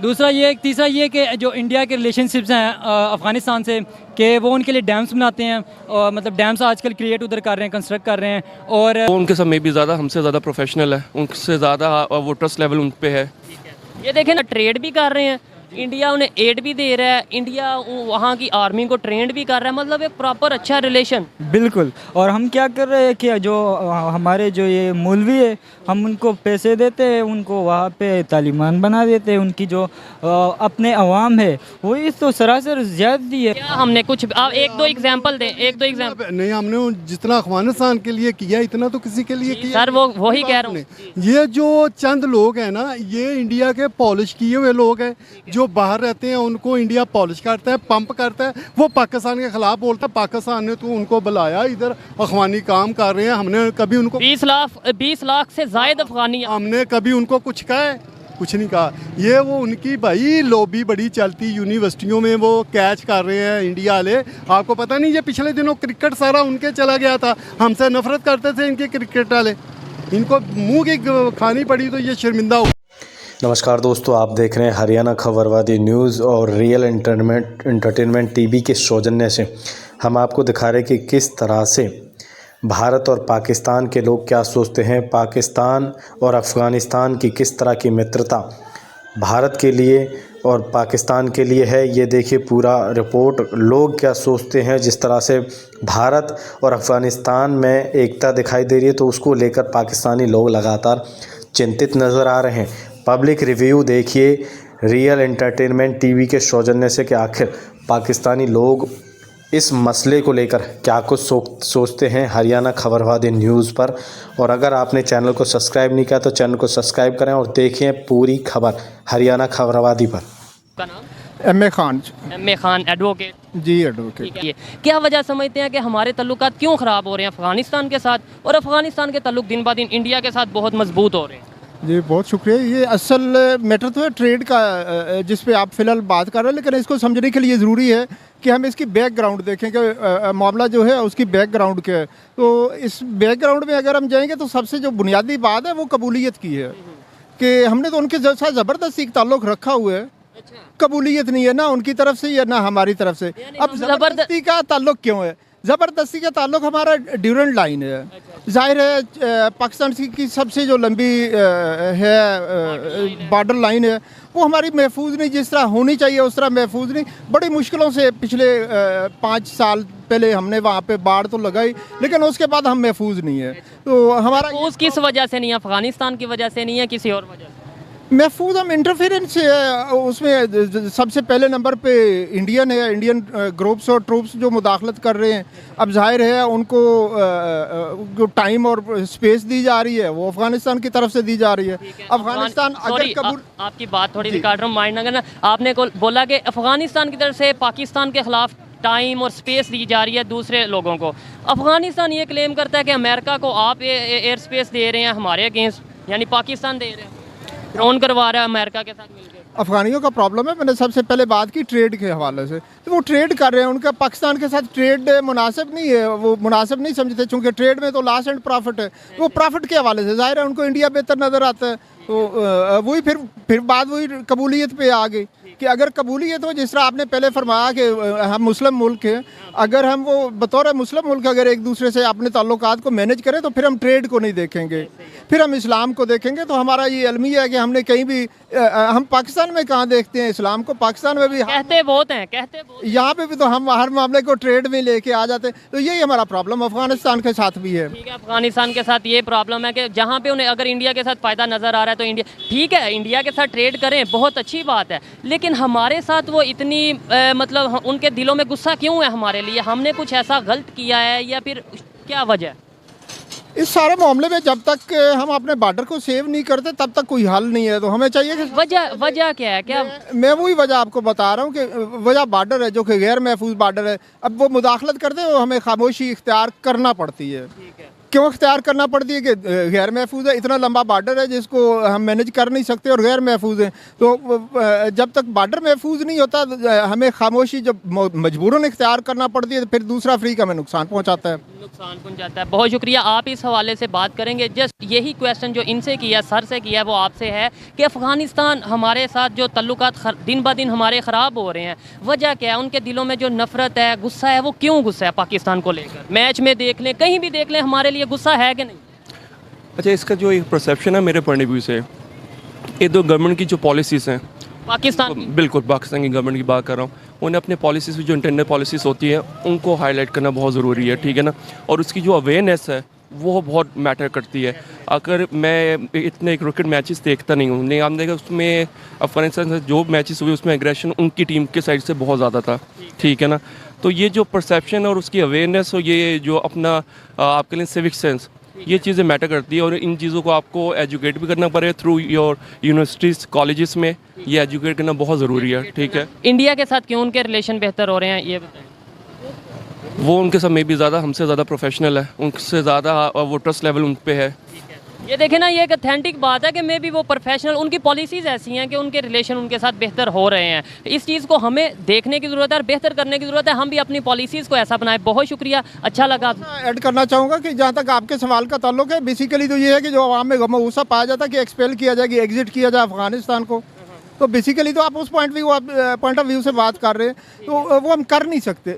दूसरा ये तीसरा ये कि जो इंडिया के रिलेशनशिप्स हैं अफ़गानिस्तान से, कि वो उनके लिए डैम्स बनाते हैं, और मतलब डैम्स आजकल क्रिएट उधर कर रहे हैं, कंस्ट्रक्ट कर रहे हैं। और वो उनके समय भी ज़्यादा हमसे ज़्यादा प्रोफेशनल है, उनसे ज़्यादा वो ट्रस्ट लेवल उन पे है। ये देखें ना, ट्रेड भी कर रहे हैं, इंडिया उन्हें एड भी दे रहा है, इंडिया वहाँ की आर्मी को ट्रेंड भी कर रहा है, मतलब एक प्रॉपर अच्छा रिलेशन। बिल्कुल। और हम क्या कर रहे हैं कि जो हमारे जो ये मौलवी है, हम उनको पैसे देते हैं, उनको वहाँ पे तालिबान बना देते हैं। उनकी जो अपने अवाम है वो इस तो सरासर ज़्यादती है। क्या हमने कुछ, आप एक दो एग्जांपल दें, एक दो एग्जांपल। नहीं, हमने जितना अफगानिस्तान के लिए किया इतना तो किसी के लिए किया सर वो वही कह रहा हूँ। ये जो चंद लोग हैं ना, ये इंडिया के पॉलिश किए हुए लोग हैं। जो बाहर रहते हैं उनको इंडिया पॉलिश करता है, पंप करता है। वो पाकिस्तान के खिलाफ बोलता है। पाकिस्तान ने तो उनको बुलाया, इधर अफगानी काम कर रहे हैं। हमने कभी उनको 20 लाख से ज़ायद अफगानी, हमने कभी उनको कुछ कहा है? कुछ नहीं कहा। ये वो उनकी भाई लॉबी बड़ी चलती, यूनिवर्सिटियों में वो कैच कर रहे हैं इंडिया वाले। आपको पता नहीं, ये पिछले दिनों क्रिकेट सारा उनके चला गया था। हमसे नफरत करते थे इनके क्रिकेट वाले, इनको मुंह की खानी पड़ी तो ये शर्मिंदा हो। नमस्कार दोस्तों, आप देख रहे हैं हरियाणा खबरवादी न्यूज़ और रियल एंटरटेनमेंट टीवी के सौजन्य से हम आपको दिखा रहे हैं कि किस तरह से भारत और पाकिस्तान के लोग क्या सोचते हैं। पाकिस्तान और अफ़गानिस्तान की किस तरह की मित्रता भारत के लिए और पाकिस्तान के लिए है, ये देखिए पूरा रिपोर्ट। लोग क्या सोचते हैं, जिस तरह से भारत और अफ़गानिस्तान में एकता दिखाई दे रही है तो उसको लेकर पाकिस्तानी लोग लगातार चिंतित नज़र आ रहे हैं। पब्लिक रिव्यू देखिए रियल एंटरटेनमेंट टीवी के सौजन्य से कि आखिर पाकिस्तानी लोग इस मसले को लेकर क्या कुछ सोचते हैं हरियाणा खबरवादी न्यूज़ पर। और अगर आपने चैनल को सब्सक्राइब नहीं किया तो चैनल को सब्सक्राइब करें और देखें पूरी खबर हरियाणा खबरवादी पर। का नाम M A Khan. M A. Khan, advocate ji, advocate. ठीक है। क्या वजह समझते हैं कि हमारे तल्लुकात क्यों ख़राब हो रहे हैं अफ़गानिस्तान के साथ, और अफ़गानिस्तान के तल्लुक दिन ब दिन इंडिया के साथ बहुत मजबूत हो रहे हैं? जी, बहुत शुक्रिया। ये असल मैटर तो है ट्रेड का, जिस पे आप फ़िलहाल बात कर रहे हैं, लेकिन इसको समझने के लिए ज़रूरी है कि हम इसकी बैकग्राउंड देखें कि मामला जो है उसकी बैकग्राउंड क्या है। तो इस बैकग्राउंड में अगर हम जाएंगे तो सबसे जो बुनियादी बात है वो कबूलियत की है कि हमने तो उनके साथ ज़बरदस्ती एक ताल्लुक़ रखा हुआ है। कबूलियत नहीं है ना उनकी तरफ से या ना हमारी तरफ से। अब ज़बरदस्ती का ताल्लुक़ क्यों है? ज़बरदस्ती का ताल्लुक़ हमारा ड्यूरेंट लाइन है। जाहिर है पाकिस्तान की सबसे जो लंबी है बॉर्डर लाइन है वो हमारी महफूज नहीं, जिस तरह होनी चाहिए उस तरह महफूज नहीं। बड़ी मुश्किलों से पिछले 5 साल पहले हमने वहाँ पे बाढ़ तो लगाई, लेकिन उसके बाद हम महफूज नहीं है। तो हमारा महफूज किस वजह से नहीं है? अफ़गानिस्तान की वजह से नहीं है, किसी और वजह से? महफूज हम इंटरफेरेंस है उसमें। सबसे पहले नंबर पे इंडियन है, इंडियन ग्रुप्स और ट्रूप्स जो मुदाखलत कर रहे हैं। अब जाहिर है उनको जो टाइम और स्पेस दी जा रही है वो अफगानिस्तान की तरफ से दी जा रही है। अफगानिस्तान अगर कबूल आपकी बात थोड़ी काट रहा हूँ, माइंड ना करना। आपने बोला कि अफगानिस्तान की तरफ से पाकिस्तान के खिलाफ टाइम और स्पेस दी जा रही है दूसरे लोगों को। अफगानिस्तान ये क्लेम करता है कि अमेरिका को आप एयर स्पेस दे रहे हैं हमारे अगेंस्ट, यानी पाकिस्तान दे रहे हैं, ड्रोन करवा रहा है अमेरिका के साथ मिलकर। अफगानियों का प्रॉब्लम है। मैंने सबसे पहले बात की ट्रेड के हवाले से, तो वो ट्रेड कर रहे हैं। उनका पाकिस्तान के साथ ट्रेड मुनासिब नहीं है, वो मुनासिब नहीं समझते, चूँकि ट्रेड में तो लास्ट एंड प्रॉफिट है। वो प्रॉफिट के हवाले से जाहिर है उनको इंडिया बेहतर नज़र आता है। तो वही फिर बात वही कबूलियत पे आ गई कि अगर कबूलियत हो, जिस तरह आपने पहले फरमाया कि हम मुस्लिम मुल्क हैं, अगर हम वो बतौर मुस्लिम मुल्क अगर एक दूसरे से अपने ताल्लुकात को मैनेज करें तो फिर हम ट्रेड को नहीं देखेंगे, फिर हम इस्लाम को देखेंगे। तो हमारा ये अलमिया है कि हमने कहीं भी हम पाकिस्तान में कहाँ देखते हैं इस्लाम को? पाकिस्तान में भी कहते बहुत हैं, यहाँ पे भी तो हम हर मामले को ट्रेड में लेके आ जाते हैं। तो यही हमारा प्रॉब्लम अफगानिस्तान के साथ भी है। ठीक है, अफगानिस्तान के साथ ये प्रॉब्लम है कि जहाँ पे उन्हें अगर इंडिया के साथ फ़ायदा नज़र आ रहा है तो इंडिया, ठीक है इंडिया के साथ ट्रेड करें, बहुत अच्छी बात है, लेकिन हमारे साथ वो इतनी मतलब उनके दिलों में गुस्सा क्यों है हमारे लिए? हमने कुछ ऐसा गलत किया है या फिर क्या वजह? इस सारे मामले में जब तक हम अपने बॉर्डर को सेव नहीं करते तब तक कोई हल नहीं है। तो हमें चाहिए कि वजह क्या है? क्या मैं वही वजह आपको बता रहा हूँ कि वजह बॉर्डर है जो कि गैर महफूज बॉर्डर है। अब वो मुदाखलत करते हैं, वो हमें खामोशी इख्तियार करना पड़ती है। क्यों इख्तियार करना पड़ती है कि गैर महफूज है? इतना लंबा बॉर्डर है जिसको हम मैनेज कर नहीं सकते और गैर महफूज है। तो जब तक बॉर्डर महफूज नहीं होता हमें खामोशी जब मजबूरन इख्तियार करना पड़ती है तो फिर दूसरा अफ्रीका हमें नुकसान पहुँचाता है। नुकसान पहुंचाता है। बहुत शुक्रिया, आप इस हवाले से बात करेंगे। जस्ट यही क्वेश्चन जो इनसे किया, सर से किया, वो आपसे है कि अफ़गानिस्तान हमारे साथ जो तल्लुकात दिन ब दिन हमारे ख़राब हो रहे हैं, वजह क्या है? उनके दिलों में जो नफ़रत है, गुस्सा है, वो क्यों गुस्सा है पाकिस्तान को लेकर? मैच में देख लें, कहीं भी देख लें, हमारे लिए गुस्सा है कि नहीं? अच्छा, इसका जो एक परसेप्शन है मेरे पॉइंट ऑफ व्यू से, ये दो गवर्नमेंट की जो पॉलिसीज़ हैं, पाकिस्तान बिल्कुल पाकिस्तान की गवर्नमेंट की बात कर रहा हूँ, उन्हें अपने पॉलिसीज़ जो इंटरनल पॉलिसीज़ होती हैं उनको हाईलाइट करना बहुत ज़रूरी है, ठीक है ना। और उसकी जो अवेयरनेस है वो बहुत मैटर करती है। अगर मैं इतने क्रिकेट मैचेस देखता नहीं हूँ, नहीं आपने देखा उसमें अफगानिस्तान से जो मैचेस हुए उसमें एग्रेशन उनकी टीम के साइड से बहुत ज़्यादा था, ठीक है ना। तो ये जो परसेप्शन और उसकी अवेयरनेस और ये जो अपना आपके लिए सिविक सेंस, ये चीज़ें मैटर करती है। और इन चीज़ों को आपको एजुकेट भी करना पड़ेगा थ्रू योर यूनिवर्सिटीज़ कॉलेजेस में, ये एजुकेट करना बहुत ज़रूरी है, ठीक है। इंडिया के साथ क्यों उनके रिलेशन बेहतर हो रहे हैं, ये बताएं। वो उनके साथ में भी ज़्यादा हमसे ज़्यादा प्रोफेशनल है, उनसे ज़्यादा वो ट्रस्ट लेवल उन पे है। ये देखें ना, ये एक अथेंटिक बात है कि मे भी वो प्रोफेशनल, उनकी पॉलिसीज़ ऐसी हैं कि उनके रिलेशन उनके साथ बेहतर हो रहे हैं। इस चीज़ को हमें देखने की ज़रूरत है और बेहतर करने की ज़रूरत है। हम भी अपनी पॉलिसीज़ को ऐसा बनाएं। बहुत शुक्रिया, अच्छा लगा। ऐड करना चाहूँगा कि जहाँ तक आपके सवाल का ताल्लुक है, बेसिकली तो ये है कि जो आवाम में गम गुस्सा पाया जाता है कि एक्सपेल किया जाए, कि एग्जिट किया जाए अफगानिस्तान को, तो बेसिकली तो आप उस पॉइंट ऑफ व्यू से बात कर रहे हैं, तो वो हम कर नहीं सकते।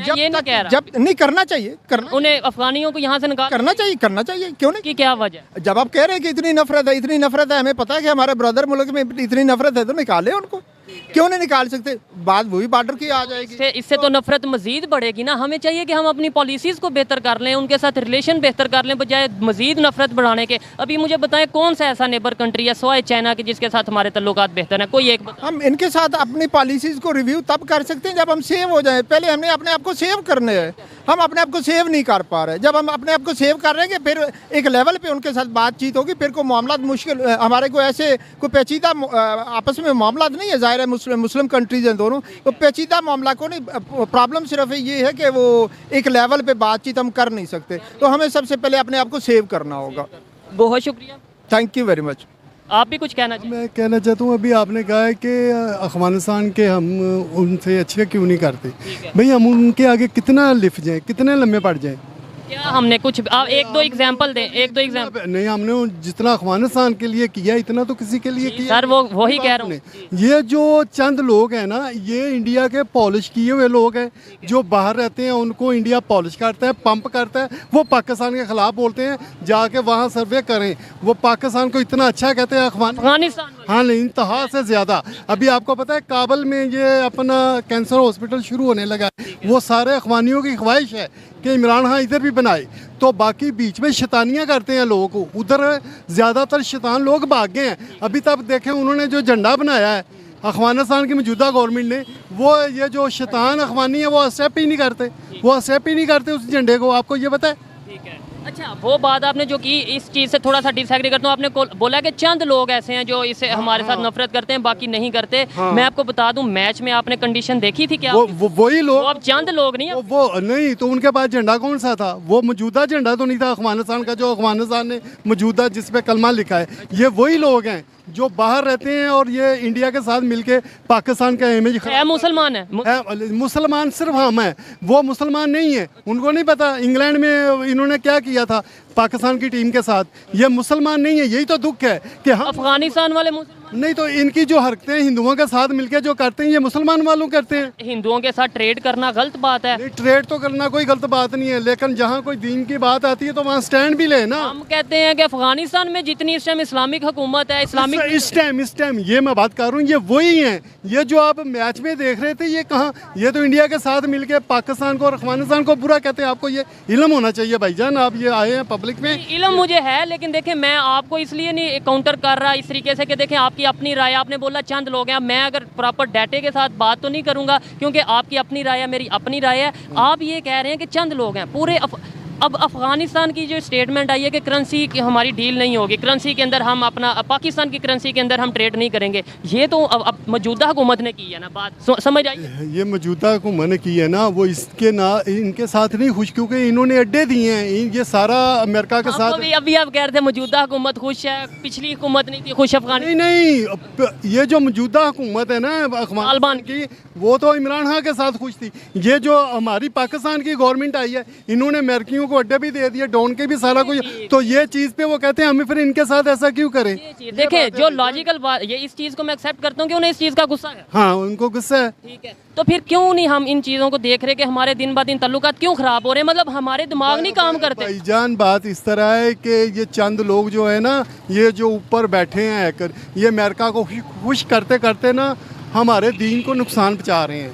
जब नहीं करना चाहिए, उन्हें अफगानियों को यहाँ से निकाल करना चाहिए, क्यों नहीं? कि क्या वजह? जब आप कह रहे हैं कि इतनी नफरत है, हमें पता है कि हमारे ब्रदर मुल्क में इतनी नफरत है, तो निकाले उनको, क्यों नहीं निकाल सकते? बात वही बॉर्डर की आ जाएगी। इससे तो नफरत मजीद बढ़ेगी ना। हमें चाहिए कि हम अपनी पॉलिसीज़ को बेहतर कर लें, उनके साथ रिलेशन बेहतर कर लें, बजाय मजीद नफरत बढ़ाने के। अभी मुझे बताएं कौन सा ऐसा नेबर कंट्री है सवाए चाइना के जिसके साथ हमारे तल्लुकात बेहतर हैं? कोई एक हम इनके साथ अपनी पॉलिसीज़ को रिव्यू तब कर सकते हैं जब हम सेव हो जाएं। पहले हमने अपने आप को सेव करने हैं, हम अपने आप को सेव नहीं कर पा रहे। जब हम अपने आप को सेव कर रहे हैं, फिर एक लेवल पे उनके साथ बातचीत होगी, फिर को मामला मुश्किल, हमारे को ऐसे कोई पेचीदा आपस में मामला नहीं है। ज़ाहिर है मुस्लिम कंट्रीज हैं दोनों, तो पेचीदा मामला को नहीं। प्रॉब्लम सिर्फ ये है कि वो एक लेवल पे बातचीत हम कर नहीं सकते, तो हमें सबसे पहले अपने आप को सेव करना होगा। बहुत शुक्रिया, थैंक यू वेरी मच। आप भी कुछ कहना चाहिए? मैं कहना चाहता हूँ, अभी आपने कहा है कि अफगानिस्तान के हम उनसे अच्छे क्यों नहीं करते। भाई हम उनके आगे कितना लिफ्ट जाएं, कितने लम्बे पड़ जाएं? क्या हमने कुछ, आप एक दो एग्जांपल दें, एक दो एग्जांपल। नहीं, हमने जितना अफगानिस्तान के लिए किया इतना तो किसी के लिए किया सर, वही कह रहा हूँ। ये जो चंद लोग हैं ना, ये इंडिया के पॉलिश किए हुए लोग हैं, जो बाहर रहते हैं उनको इंडिया पॉलिश करता है, पंप करता है। वो पाकिस्तान के खिलाफ बोलते हैं, जाके वहाँ सर्वे करें। वो पाकिस्तान को इतना अच्छा कहते हैं अफगानिस्तान, हाँ नहीं, इंतहा से ज़्यादा। अभी आपको पता है काबल में ये अपना कैंसर हॉस्पिटल शुरू होने लगा, वो सारे अफगानियों की ख्वाहिश है कि इमरान खान इधर भी बनाए। तो बाकी बीच में शैतानियाँ करते हैं लोगों को, उधर ज़्यादातर शैतान लोग भाग गए हैं। अभी तक देखें, उन्होंने जो झंडा बनाया है अफगानिस्तान की मौजूदा गवर्नमेंट ने, वो ये जो शैतान अफगानी है वो एक्सेप्ट ही नहीं करते, उस झंडे को। आपको ये पता है? अच्छा, वो बात आपने जो की, इस चीज़ से थोड़ा सा डिसएग्री करता हूँ। आपने बोला कि चंद लोग ऐसे हैं जो इसे हमारे साथ नफरत करते हैं, बाकी नहीं करते। मैं आपको बता दूं, मैच में आपने कंडीशन देखी थी क्या? वही लोग, वो अब चंद लोग नहीं, वो नहीं तो उनके पास झंडा कौन सा था? वो मौजूदा झंडा तो नहीं था अफगानिस्तान का, जो अफगानिस्तान ने मौजूदा जिस पे कलमा लिखा है। ये वही लोग हैं जो बाहर रहते हैं और ये इंडिया के साथ मिलके पाकिस्तान का इमेज मुसलमान है। मुसलमान सिर्फ हम हैं, वो मुसलमान नहीं है। उनको नहीं पता इंग्लैंड में इन्होंने क्या किया था पाकिस्तान की टीम के साथ। ये मुसलमान नहीं है, यही तो दुख है कि हम अफगानिस्तान वाले नहीं, तो इनकी जो हरकतें हिंदुओं के साथ मिलकर जो करते हैं, ये मुसलमान वालों करते हैं। हिंदुओं के साथ ट्रेड करना गलत बात है? नहीं, ट्रेड तो करना कोई गलत बात नहीं है, लेकिन जहाँ कोई दीन की बात आती है तो वहाँ स्टैंड भी ले ना। हम कहते हैं कि अफगानिस्तान में जितनी इस टाइम इस्लामिक हुकूमत है, इस्लामिक इस टाइम ये मैं बात कर रहा हूँ, ये वही हैं। ये जो आप मैच में देख रहे थे, ये कहाँ, ये तो इंडिया के साथ मिलकर पाकिस्तान को और अफगानिस्तान को बुरा कहते हैं। आपको ये इल्म होना चाहिए भाईजान, आप ये आए हैं पब्लिक में। इल्म मुझे है, लेकिन देखें मैं आपको इसलिए नहीं काउंटर कर रहा इस तरीके से कि देखें आपकी अपनी राय, आपने बोला चंद लोग हैं। मैं अगर प्रॉपर डाटे के साथ बात तो नहीं करूंगा, क्योंकि आपकी अपनी राय है, मेरी अपनी राय है। आप ये कह रहे हैं कि चंद लोग हैं, पूरे अब अफ़गानिस्तान की जो स्टेटमेंट आई है कि करेंसी की हमारी डील नहीं होगी, करेंसी के अंदर हम अपना पाकिस्तान की करेंसी के अंदर हम ट्रेड नहीं करेंगे, ये तो अब मौजूदा हुकूमत ने की है ना बात, समझ आई? ये मौजूदा हुकूमत ने की है ना, वो इसके ना इनके साथ नहीं खुश, क्योंकि इन्होंने अड्डे दिए हैं, ये सारा अमेरिका के साथ। अभी आप कह रहे थे मौजूदा हुकूमत खुश है, पिछली हुकूमत नहीं थी खुश अफगानिस्तान? नहीं, ये जो मौजूदा हुकूमत है ना अफगानिस्तान की, वो तो इमरान खान के साथ खुश थी। ये जो हमारी पाकिस्तान की गवर्नमेंट आई है, इन्होंने अमेरिकियों को अड्डे भी दे दिए, डॉन के भी सारा कुछ, तो ये चीज़ पे वो कहते हैं हमें फिर इनके साथ ऐसा क्यों करें। देखिए जो लॉजिकल बात, ये इस चीज़ को मैं एक्सेप्ट करता हूँ कि उन्हें इस चीज़ का गुस्सा है। हाँ, उनको गुस्सा है। ठीक है, तो फिर क्यों नहीं हम इन चीज़ों को देख रहे कि हमारे दिन ब दिन ताल्लुकात क्यों ख़राब हो रहे हैं? मतलब हमारे दिमाग नहीं काम करते। भाईजान बात इस तरह है कि ये चंद लोग जो है ना, ये जो ऊपर बैठे हैं हैकर, ये अमेरिका को खुश करते करते ना हमारे दीन को नुकसान पहुँचा रहे हैं,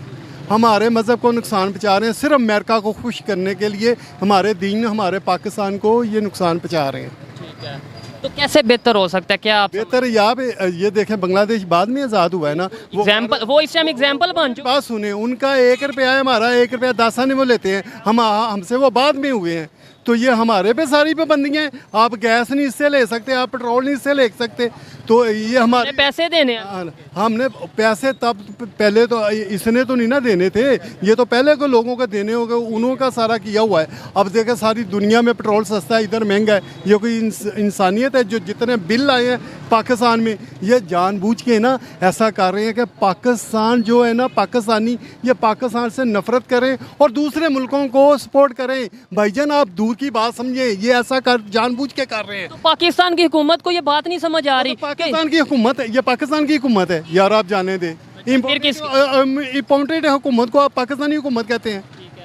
हमारे मज़हब को नुकसान पहुँचा रहे हैं, सिर्फ अमेरिका को खुश करने के लिए हमारे दीन, हमारे पाकिस्तान को ये नुकसान पहुँचा रहे हैं। ठीक है, तो कैसे बेहतर हो सकता है? क्या आप बेहतर यहाँ पे ये देखें, बांग्लादेश बाद में आज़ाद हुआ है ना, एग्जाम्पल, वो इस टाइम एग्जाम्पल बन चुका। बात सुने, उनका 1 रुपया है, हमारा 1 रुपया 10 आने वो लेते हैं, हमसे वो बाद में हुए हैं, तो ये हमारे पे सारी पाबंदियाँ हैं। आप गैस नहीं इससे ले सकते, आप पेट्रोल नहीं इससे ले सकते, तो ये हमारे पैसे देने हैं। हमने पैसे तब पहले तो इसने तो नहीं ना देने थे, ये तो पहले को लोगों को देने होंगे, उन्होंने का सारा किया हुआ है। अब देखें सारी दुनिया में पेट्रोल सस्ता है, इधर महंगा है, ये कोई इंसानियत है? जो जितने बिल आए हैं पाकिस्तान में, ये जानबूझ के ना ऐसा कर रहे हैं कि पाकिस्तान जो है ना, पाकिस्तानी ये पाकिस्तान से नफरत करें और दूसरे मुल्कों को सपोर्ट करें। भाईजान आप दूर की बात समझे, ये ऐसा कर जानबूझ के कर रहे हैं। तो पाकिस्तान की हुकूमत को ये बात नहीं समझ आ रही? पाकिस्तान की हुकूमत है, ये पाकिस्तान की हुकूमत है यार, आप जाने दें। इम्पोर्टेड हुकूमत को आप पाकिस्तानी हुकूमत कहते हैं।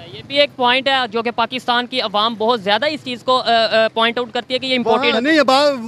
ये भी एक पॉइंट है जो कि पाकिस्तान की अवाम बहुत ज़्यादा इस चीज़ को पॉइंट आउट करती है कि ये इम्पोर्टेड है। नहीं,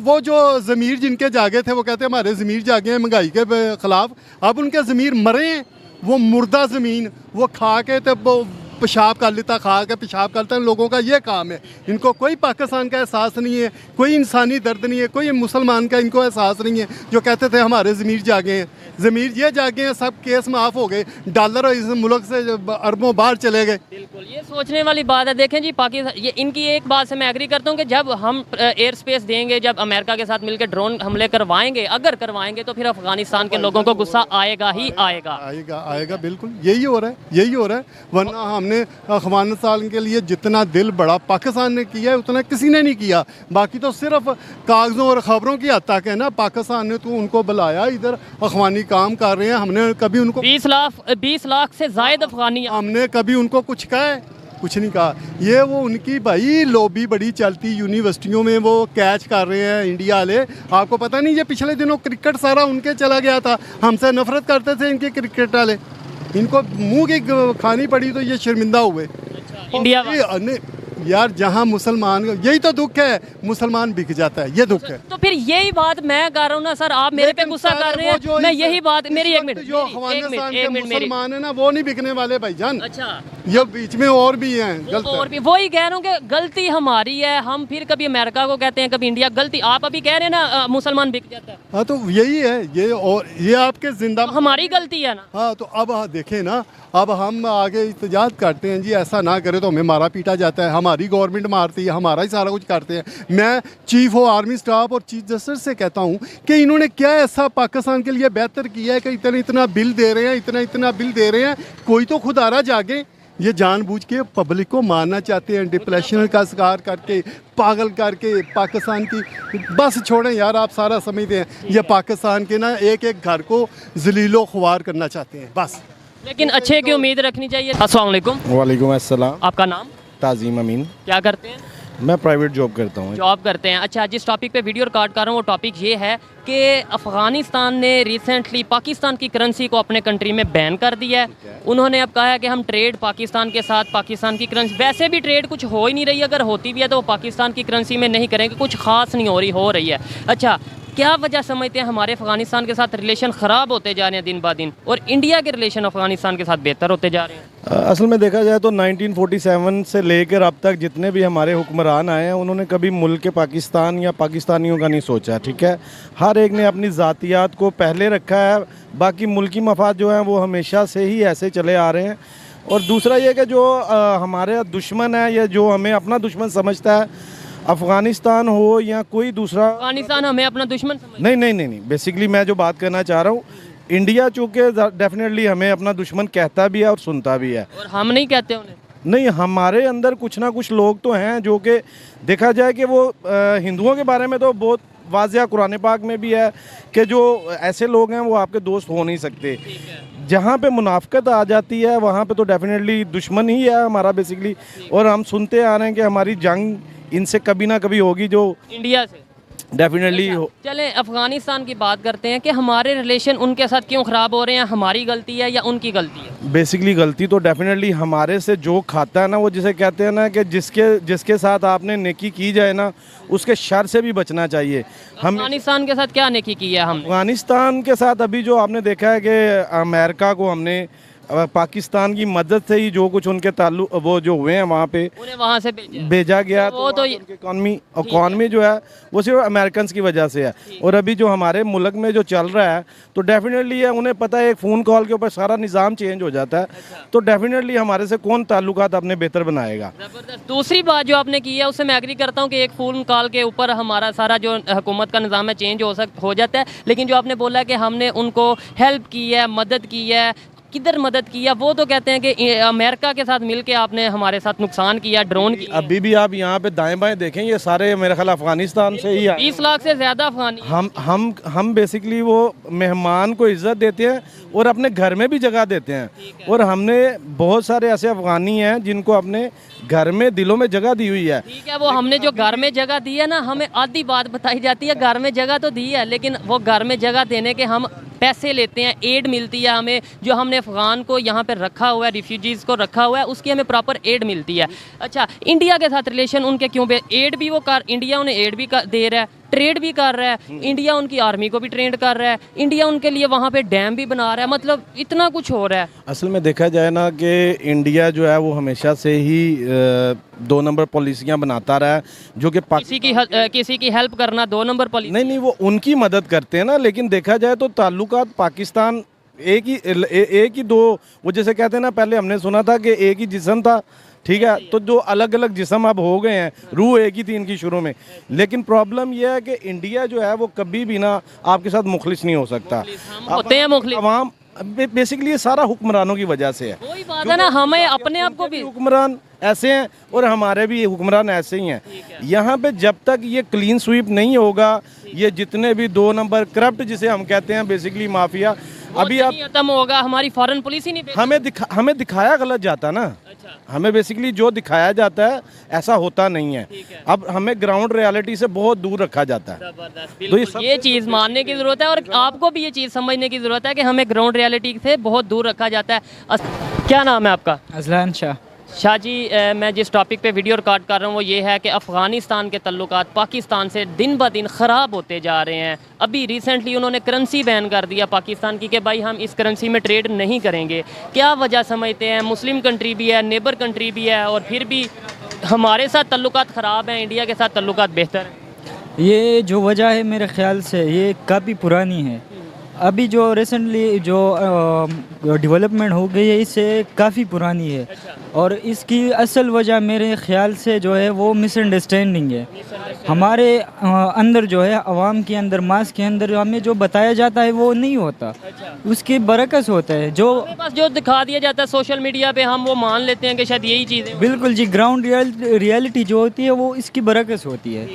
वो जो ज़मीर जिनके जागे थे, वो कहते हैं हमारे ज़मीर जागे हैं महंगाई के खिलाफ, अब उनके ज़मीर मरे हैं, वो मुर्दा ज़मीन, वो खा के तब पेशाब कर लेता, खा के पेशाब करता है, लोगों का ये काम है। इनको कोई पाकिस्तान का एहसास नहीं है, कोई इंसानी दर्द नहीं है, कोई मुसलमान का इनको एहसास नहीं है। जो कहते थे हमारे ज़मीर जागे हैं, ज़मीर ये जागे हैं, सब केस माफ़ हो गए, डॉलर इस मुल्क से अरबों बाहर चले गए। बिल्कुल, ये सोचने वाली बात है। देखें जी, पाकिस्तान, ये इनकी एक बात से मैं एग्री करता हूँ कि जब हम एयर स्पेस देंगे, जब अमेरिका के साथ मिलकर ड्रोन हमले करवाएंगे, अगर करवाएंगे, तो फिर अफगानिस्तान के लोगों को गुस्सा आएगा ही आएगा। आएगा बिल्कुल, यही हो रहा है। वरना हमने अफगानिस्तान के लिए जितना दिल बड़ा पाकिस्तान ने किया है, उतना किसी ने नहीं किया। बाकी तो सिर्फ कागज़ों और ख़बरों की हद तक है ना। पाकिस्तान ने तो उनको बुलाया, इधर अफगानी काम कर रहे हैं, हमने कभी उनको 20 लाख से ज़ायद अफगानी, हमने कभी उनको कुछ कहा है? कुछ नहीं कहा। ये वो उनकी भाई लॉबी बड़ी चलती, यूनिवर्सिटियों में वो कैच कर रहे हैं इंडिया वाले। आपको पता नहीं, ये पिछले दिनों क्रिकेट सारा उनके चला गया था, हमसे नफरत करते थे इनके क्रिकेट वाले, इनको मुंह की खानी पड़ी तो ये शर्मिंदा हुए। इंडिया यार, जहाँ मुसलमान, यही तो दुख है, मुसलमान बिक जाता है, ये दुख है। तो फिर यही बात मैं कर रहा हूँ ना सर, आप मेरे पे गुस्सा कर रहे हैं, मैं यही बात, मेरी एक मिनट, जो अफगानिस्तान के मुसलमान है ना, वो नहीं बिकने वाले भाईजान। अच्छा, ये बीच में और भी हैं गलत, और भी वही कह रहा हूँ कि गलती हमारी है। हम फिर कभी अमेरिका को कहते हैं, कभी इंडिया, गलती आप अभी कह रहे हैं ना, मुसलमान बिक जाता है। हाँ, तो यही है ये, और ये आपके जिंदा हमारी गलती है ना। हाँ, तो अब देखें ना, अब हम आगे इhtजाज करते हैं जी, ऐसा ना करे तो हमें मारा पीटा जाता है, हमारी गवर्नमेंट मारती है, हमारा ही सारा कुछ करते हैं। मैं चीफ ऑफ आर्मी स्टाफ और चीफ जस्टिस से कहता हूँ कि इन्होंने क्या ऐसा पाकिस्तान के लिए बेहतर किया है कि इतना बिल दे रहे हैं, इतना बिल दे रहे हैं। कोई तो खुदारा जागे। ये जानबूझ के पब्लिक को मारना चाहते हैं, डिप्रेशन का शिकार करके, पागल करके पाकिस्तान की। बस छोड़ें यार, आप सारा समझते हैं, ये पाकिस्तान के ना एक एक घर को जलीलो ख्वार करना चाहते हैं बस। लेकिन अच्छे की उम्मीद रखनी चाहिए। अस्सलाम वालेकुम। वालेकुम अस्सलाम। आपका नाम? ताज़ीम अमीन। क्या करते हैं? मैं प्राइवेट जॉब करता हूँ। जॉब करते हैं। अच्छा, जिस टॉपिक पे वीडियो रिकॉर्ड कर रहा हूँ वो टॉपिक ये है कि अफ़गानिस्तान ने रिसेंटली पाकिस्तान की करेंसी को अपने कंट्री में बैन कर दिया है। उन्होंने अब कहा है कि हम ट्रेड पाकिस्तान के साथ, पाकिस्तान की करेंसी, वैसे भी ट्रेड कुछ हो ही नहीं रही, अगर होती भी है तो वो पाकिस्तान की करेंसी में नहीं करेंगे, कुछ ख़ास नहीं हो रही है। अच्छा, क्या वजह समझते हैं हमारे अफगानिस्तान के साथ रिलेशन ख़राब होते जा रहे हैं दिन ब दिन, और इंडिया के रिलेशन अफगानिस्तान के साथ बेहतर होते जा रहे हैं? असल में देखा जाए तो 1947 से लेकर अब तक जितने भी हमारे हुक्मरान आए हैं, उन्होंने कभी मुल्क के पाकिस्तान या पाकिस्तानियों का नहीं सोचा। ठीक है, हर एक ने अपनी ज़ातियात को पहले रखा है, बाकी मुल्की मफाद जो हैं वो हमेशा से ही ऐसे चले आ रहे हैं। और दूसरा ये कि जो हमारे दुश्मन है या जो हमें अपना दुश्मन समझता है, अफ़गानिस्तान हो या कोई दूसरा, अफगानिस्तान हमें अपना दुश्मन नहीं, बेसिकली मैं जो बात करना चाह रहा हूँ, इंडिया चूँकि डेफिनेटली हमें अपना दुश्मन कहता भी है और सुनता भी है, और हम नहीं कहते उन्हें। नहीं, हमारे अंदर कुछ ना कुछ लोग तो हैं जो कि देखा जाए कि वो हिंदुओं के बारे में तो बहुत वाज़िया कुरान पाक में भी है कि जो ऐसे लोग हैं वो आपके दोस्त हो नहीं सकते। जहाँ पे मुनाफकत आ जाती है वहाँ पे तो डेफिनेटली दुश्मन ही है हमारा बेसिकली, और हम सुनते आ रहे हैं कि हमारी जंग इनसे कभी ना कभी होगी, जो इंडिया से डेफिनेटली हो। चलें अफगानिस्तान की बात करते हैं कि हमारे रिलेशन उनके साथ क्यों ख़राब हो रहे हैं, हमारी गलती है या उनकी गलती है? बेसिकली गलती तो डेफिनेटली हमारे से जो खाता है ना, वो जिसे कहते हैं ना कि जिसके साथ आपने नेकी की जाए ना, उसके शर से भी बचना चाहिए। हम अफगानिस्तान के साथ क्या नेकी की है हमने? अफगानिस्तान के साथ अभी जो आपने देखा है कि अमेरिका को हमने पाकिस्तान की मदद से ही जो कुछ उनके ताल्लुक वो जो हुए हैं वहाँ पे उन्हें वहाँ से भेजा गया, वो तो इकॉनमी जो है वो सिर्फ अमेरिकन की वजह से है। और अभी जो हमारे मुल्क में जो चल रहा है तो डेफिनेटली है, उन्हें पता है एक फ़ोन कॉल के ऊपर सारा निज़ाम चेंज हो जाता है। तो डेफिनेटली हमारे से कौन ताल्लुकात अपने बेहतर बनाएगा। दूसरी बात जो आपने की है उससे मैं एग्री करता हूँ कि एक फ़ोन कॉल के ऊपर हमारा सारा जो हुकूमत का निज़ाम है चेंज हो जाता है, लेकिन जो आपने बोला कि हमने उनको हेल्प की है, मदद की है, किधर मदद की है? वो तो कहते हैं कि अमेरिका के साथ मिलके आपने हमारे साथ नुकसान किया, ड्रोन की। अभी भी आप यहाँ पे दाएं बाएं देखें, ये सारे मेरे ख्याल अफगानिस्तान से ही 20 लाख से ज़्यादा अफगानी। हम बेसिकली वो मेहमान को इज्जत देते हैं और अपने घर में भी जगह देते हैं। और हमने बहुत सारे ऐसे अफगानी हैं जिनको अपने घर में दिलों में जगह दी हुई है। ठीक है, वो हमने जो घर में जगह दी है ना, हमें आधी बात बताई जाती है, घर में जगह तो दी है, लेकिन वो घर में जगह देने के हम पैसे लेते हैं, एड मिलती है हमें, जो हमने अफगान को यहाँ पे रखा हुआ है, रिफ्यूजीज़ को रखा हुआ है, उसकी हमें प्रॉपर एड मिलती है। अच्छा, इंडिया के साथ रिलेशन उनके क्यों एड भी वो कर, इंडिया उन्हें एड भी दे रहा है, ट्रेड भी कर रहा है, इंडिया उनकी आर्मी को भी ट्रेंड कर रहा है, इंडिया उनके लिए वहाँ पे डैम भी बना रहा है, मतलब इतना कुछ हो रहा है। असल में देखा जाए ना कि इंडिया जो है वो हमेशा से ही 2 नंबर पॉलिसियाँ बनाता रहा है, जो कि किसी की हेल्प करना 2 नंबर पॉलिसी नहीं, वो उनकी मदद करते हैं ना। लेकिन देखा जाए तो ताल्लुकात पाकिस्तान एक ही दो, वो जैसे कहते हैं ना, पहले हमने सुना था कि एक ही जिस्म था, ठीक है, तो जो अलग अलग जिस्म अब हो गए हैं, रूह एक ही थी इनकी शुरू में। लेकिन प्रॉब्लम यह है कि इंडिया जो है वो कभी भी ना आपके साथ मुखलिस नहीं हो सकता। होते हैं मुखलिस अवाम बेसिकली ये सारा हुक्मरानों की वजह से है। वही बात है ना, हमें अपने आप को भी हुक्मरान ऐसे हैं और हमारे भी हुक्मरान ऐसे ही हैं। यहाँ पे जब तक ये क्लीन स्वीप नहीं होगा, ये जितने भी 2 नंबर करप्ट जिसे हम कहते हैं बेसिकली माफिया, अभी आप खत्म होगा। हमारी फॉरेन पुलिस ही नहीं हमें दिखाया गलत जाता ना। हमें बेसिकली जो दिखाया जाता है ऐसा होता नहीं है। अब हमें ग्राउंड रियलिटी से बहुत दूर रखा जाता है। तो ये चीज़ मानने की ज़रूरत है और आपको भी ये चीज़ समझने की ज़रूरत है कि हमें ग्राउंड रियलिटी से बहुत दूर रखा जाता है। क्या नाम है आपका? Azlan Shah. शाह जी, मैं जिस टॉपिक पे वीडियो रिकॉर्ड कर रहा हूँ वो ये है कि अफ़गानिस्तान के तल्लुकात पाकिस्तान से दिन ब दिन ख़राब होते जा रहे हैं। अभी रिसेंटली उन्होंने करेंसी बैन कर दिया पाकिस्तान की कि भाई हम इस करेंसी में ट्रेड नहीं करेंगे। क्या वजह समझते हैं? मुस्लिम कंट्री भी है, नेबर कंट्री भी है, और फिर भी हमारे साथ तल्लुकात ख़राब हैं, इंडिया के साथ तल्लुकात बेहतर हैं। ये जो वजह है मेरे ख़्याल से ये काफ़ी पुरानी है। अभी जो रिसेंटली जो डेवलपमेंट हो गई है इससे काफ़ी पुरानी है। और इसकी असल वजह मेरे ख़्याल से जो है वो मिसअंडरस्टैंडिंग है। हमारे अंदर जो है अवाम के अंदर, मास के अंदर हमें जो बताया जाता है वो नहीं होता, उसके बरकस होता है। जो बस जो दिखा दिया जाता है सोशल मीडिया पे हम वो मान लेते हैं कि शायद यही चीज़ है। बिल्कुल जी, ग्राउंड रियलिटी जो होती है वो इसकी बरकस होती है।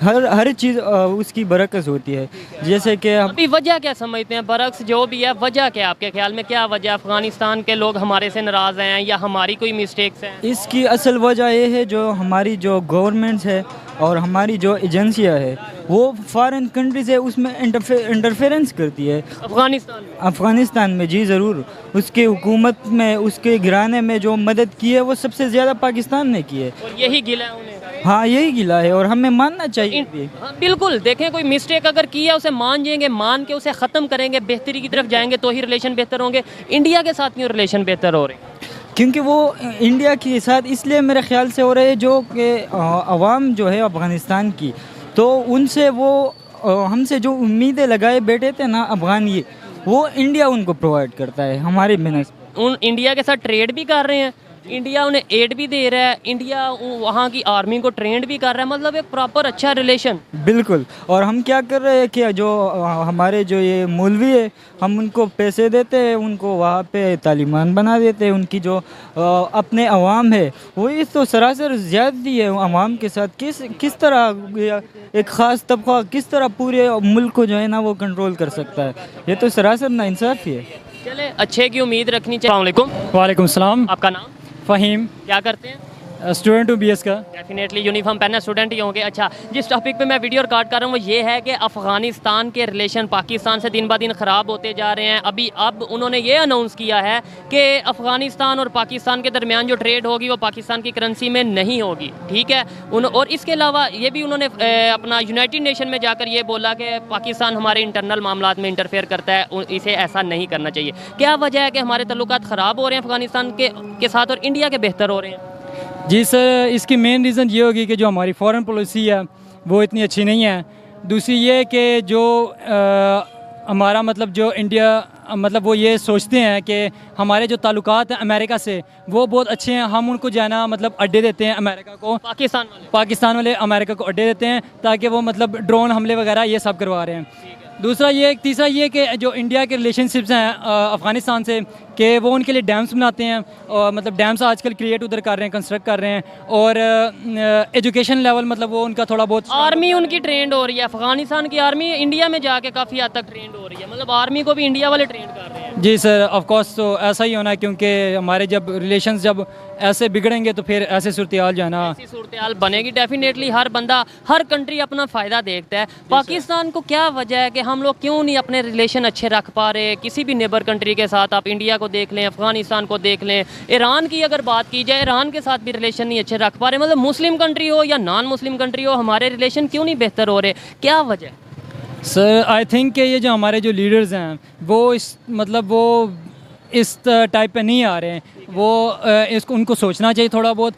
हर चीज़ उसकी बरकस होती है। जैसे कि अभी वजह क्या समझते हैं? बरक्स जो भी है, वजह क्या आपके ख्याल में? क्या वजह अफगानिस्तान के लोग हमारे से नाराज़ हैं या हमारी कोई मिस्टेक्स हैं? इसकी असल वजह ये है जो हमारी जो गवर्नमेंट्स है और हमारी जो एजेंसियाँ है वो फॉरेन कंट्री से उसमें इंटरफेरेंस करती है। अफ़गानिस्तान में जी ज़रूर। उसके हुकूमत में, उसके गिराने में जो मदद की है वो सबसे ज़्यादा पाकिस्तान ने की है। और यही गिला है उन्हें। हाँ, यही गिला है और हमें मानना चाहिए। हाँ, बिल्कुल। देखें, कोई मिस्टेक अगर की है उसे मान जाएंगे, मान के उसे ख़त्म करेंगे, बेहतरी की तरफ जाएंगे तो ही रिलेशन बेहतर होंगे। इंडिया के साथ क्यों रिलेशन बेहतर हो रहे हैं? क्योंकि वो इंडिया के साथ इसलिए मेरे ख्याल से हो रहे हैं जो कि अवाम जो है अफ़गानिस्तान की, तो उनसे वो हमसे जो उम्मीदें लगाए बैठे थे ना अफ़गान, ये वो इंडिया उनको प्रोवाइड करता है हमारे बिजनेस। उन इंडिया के साथ ट्रेड भी कर रहे हैं, इंडिया उन्हें एड भी दे रहा है, इंडिया वहाँ की आर्मी को ट्रेंड भी कर रहा है, मतलब एक प्रॉपर अच्छा रिलेशन। बिल्कुल। और हम क्या कर रहे हैं कि जो हमारे जो ये मौलवी है, हम उनको पैसे देते हैं, उनको वहाँ पे तालिबान बना देते हैं। उनकी जो अपने अवाम है वो इस तो सरासर ज़्यादती है अवाम के साथ। किस तरह एक ख़ास तबका किस तरह पूरे मुल्क को जो है ना वो कंट्रोल कर सकता है? ये तो सरासर नाइंसाफ़ी है। चले अच्छे की उम्मीद रखनी चाहिए। अस्सलाम वालेकुम। वालेकुम सलाम। आपका नाम? फ़हीम। क्या करते हैं? स्टूडेंट हूँ BS का। डेफिनेटली यूनिफॉर्म पहनना स्टूडेंट ही होंगे। अच्छा, जिस टॉपिक पे मैं वीडियो रिकॉर्ड कर रहा हूँ वो ये है कि अफ़गानिस्तान के रिलेशन पाकिस्तान से दिन ब दिन ख़राब होते जा रहे हैं। अब उन्होंने ये अनाउंस किया है कि अफ़गानिस्तान और पाकिस्तान के दरमियान जो ट्रेड होगी वो पाकिस्तान की करेंसी में नहीं होगी, ठीक है। और इसके अलावा ये भी उन्होंने अपना यूनाइटेड नेशन में जाकर ये बोला कि पाकिस्तान हमारे इंटरनल मामलात में इंटरफेयर करता है, इसे ऐसा नहीं करना चाहिए। क्या वजह है कि हमारे तल्लुकात ख़राब हो रहे हैं अफ़गानिस्तान के साथ और इंडिया के बेहतर हो रहे हैं? जी सर, इसकी मेन रीज़न ये होगी कि जो हमारी फ़ॉरेन पॉलिसी है वो इतनी अच्छी नहीं है। दूसरी ये कि जो हमारा मतलब जो इंडिया मतलब वो ये सोचते हैं कि हमारे जो ताल्लुकात हैं अमेरिका से वो बहुत अच्छे हैं, हम उनको जाना मतलब अड्डे देते हैं अमेरिका को, पाकिस्तान वाले अमेरिका को अड्डे देते हैं ताकि वो मतलब ड्रोन हमले वगैरह ये सब करवा रहे हैं। तीसरा ये कि जो इंडिया के रिलेशनशिप्स हैं अफ़गानिस्तान से कि वो उनके लिए डैम्स बनाते हैं और मतलब डैम्स आजकल क्रिएट उधर कर रहे हैं, कंस्ट्रक्ट कर रहे हैं। और एजुकेशन लेवल मतलब वो उनका थोड़ा बहुत आर्मी उनकी ट्रेंड हो रही है। अफ़गानिस्तान की आर्मी इंडिया में जाके काफ़ी हद तक ट्रेंड हो रही है, मतलब आर्मी को भी इंडिया वाले ट्रेंड कर रहे हैं। जी सर, ऑफ कोर्स तो ऐसा ही होना है क्योंकि हमारे जब रिलेशंस जब ऐसे बिगड़ेंगे तो फिर ऐसे सूरत जाना ऐसी सूरत बनेगी। डेफिनेटली हर बंदा हर कंट्री अपना फ़ायदा देखता है। पाकिस्तान को क्या वजह है कि हम लोग क्यों नहीं अपने रिलेशन अच्छे रख पा रहे किसी भी नेबर कंट्री के साथ? आप इंडिया को देख लें, अफ़गानिस्तान को देख लें, ईरान की अगर बात की जाए, ईरान के साथ भी रिलेशन नहीं अच्छे रख पा रहे। मतलब मुस्लिम कंट्री हो या नॉन मुस्लिम कंट्री हो, हमारे रिलेशन क्यों नहीं बेहतर हो रहे? क्या वजह? सर आई थिंक कि ये जो हमारे जो लीडर्स हैं वो इस टाइप पे नहीं आ रहे हैं। इसको उनको सोचना चाहिए थोड़ा बहुत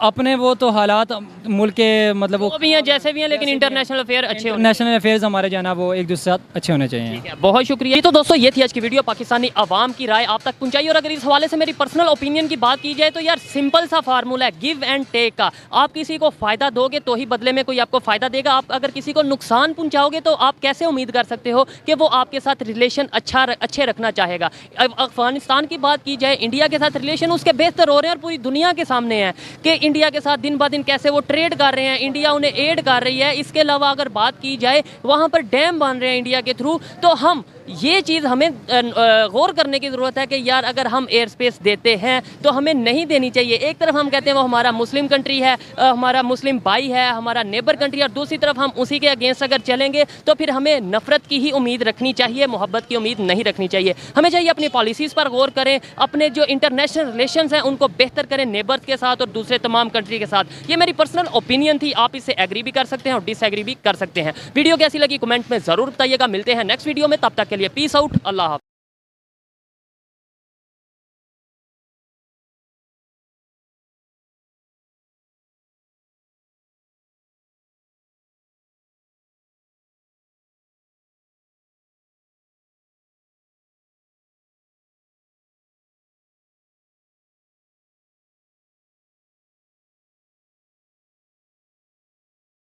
अपने। वो तो हालात मुल्क के मतलब वो भी हैं जैसे भी हैं, लेकिन इंटरनेशनल अफेयर अच्छे होने, नेशनल अफेयर्स हमारे जाना वो एक दूसरे के साथ अच्छे होने चाहिए। बहुत शुक्रिया। तो दोस्तों ये थी आज की वीडियो, पाकिस्तानी आवाम की राय आप तक पहुंचाई। और अगर इस हवाले से मेरी पर्सनल ओपिनियन की बात की जाए तो यार सिंपल सा फार्मूला है गिव एंड टेक का। आप किसी को फ़ायदा दोगे तो ही बदले में कोई आपको फ़ायदा देगा। आप अगर किसी को नुकसान पहुँचाओगे तो आप कैसे उम्मीद कर सकते हो कि वो आपके साथ रिलेशन अच्छे रखना चाहेगा? अफ़गानिस्तान की बात की जाए, इंडिया के साथ रिलेशन उसके बेहतर हो रहे हैं और पूरी दुनिया के सामने है कि इंडिया के साथ दिन ब दिन कैसे वो ट्रेड कर रहे हैं, इंडिया उन्हें एड कर रही है। इसके अलावा अगर बात की जाए वहाँ पर डैम बन रहे हैं इंडिया के थ्रू, तो हम ये चीज़ हमें गौर करने की ज़रूरत है कि यार अगर हम एयर स्पेस देते हैं तो हमें नहीं देनी चाहिए। एक तरफ हम कहते हैं वो हमारा मुस्लिम कंट्री है, हमारा मुस्लिम भाई है, हमारा नेबर कंट्री, और दूसरी तरफ हम उसी के अगेंस्ट अगर चलेंगे तो फिर हमें नफ़रत की ही उम्मीद रखनी चाहिए, मोहब्बत की उम्मीद नहीं रखनी चाहिए। हमें चाहिए अपनी पॉलिसीज़ पर गौर करें, अपने जो इंटरनेशनल रिलेशंस हैं उनको बेहतर करें नेबर्स के साथ और दूसरे तमाम कंट्री के साथ। ये मेरी पर्सनल ओपिनियन थी, आप इससे एग्री भी कर सकते हैं और डिसएग्री भी कर सकते हैं। वीडियो कैसी लगी कमेंट में ज़रूर बताइएगा। मिलते हैं नेक्स्ट वीडियो में, तब तक के लिए पीस आउट, अल्लाह हाफ़िज़।